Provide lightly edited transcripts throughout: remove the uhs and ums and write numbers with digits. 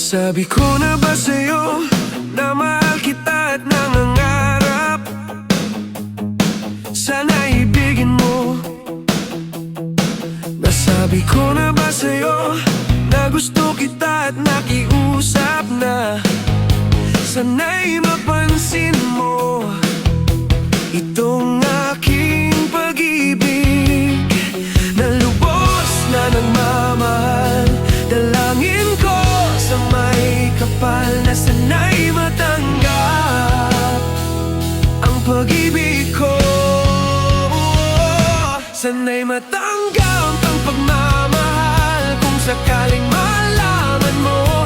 Nasabi ko na ba sa'yo na mahal kita at nangangarap sana ibigin mo? Nasabi ko na ba sa'yo na gusto kita at nakiusap na sana'y mapansin mo itong aking pag-ibig na lubos na nagmamahal? Dalangin ko sa may kapal na sana'y matanggap ang pag-ibig ko. Sana'y matanggap ang pagmamahal kung sakaling malaman mo.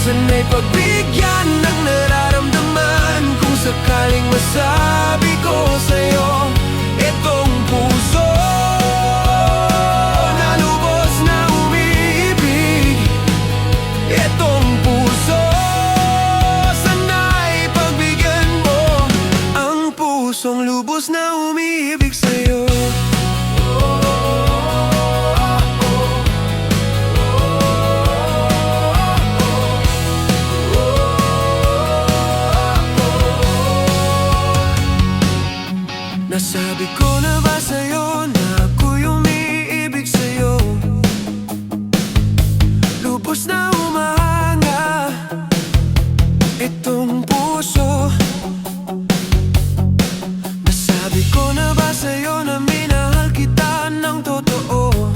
Sana'y pagbigyan ng nararamdaman kung sakaling masabi ko sa'yo itong puso na lubos na umiibig. Itong puso, sana'y pagbigyan mo ang pusong lubos na umiibig sa'yo. Nasabi ko na ba sa'yo na ako'y umiibig sa'yo? Lubos na humahanga itong puso. Nasabi ko na ba sa'yo na minahal kita ng totoo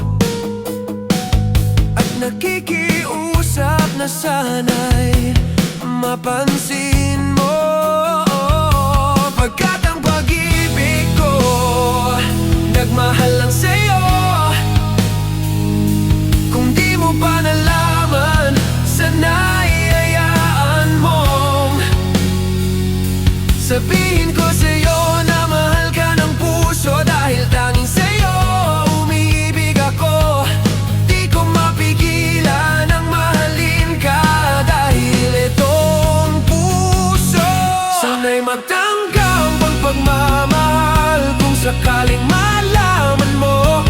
at nakikiusap na sana'y mapansin mo? Pagkat ang pag-ibig ko nagmahal lang sa'yo. Kung di mo pa nalaman, sana'y hayaan mong sabihin ko sa'yo na mahal ka ng puso. Dahil tanging sa'yo umiibig ako. Di ko mapigilan ang mahalin ka. Dahil itong puso sana'y matanggap ang pagmamahal kung sakaling malaman mo.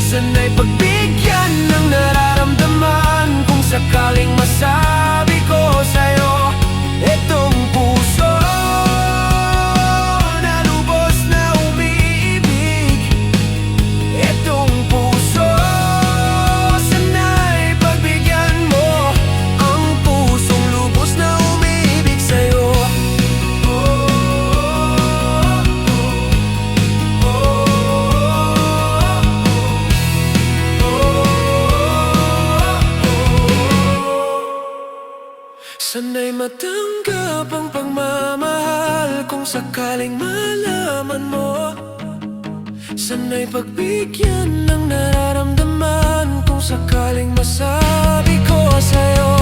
Sana'y pagbigyan ng nararamdaman kung sakaling masabi ko sa'yo itong puso na lubos na umiibig. Itong puso, sana'y pagbigyan mo ang pusong lubos na umiibig sa'yo. Sana'y matanggap ang pagmamahal kung sakaling malaman mo. Sana'y pagbigyan ng nararamdaman kung sakaling masabi ko sa'yo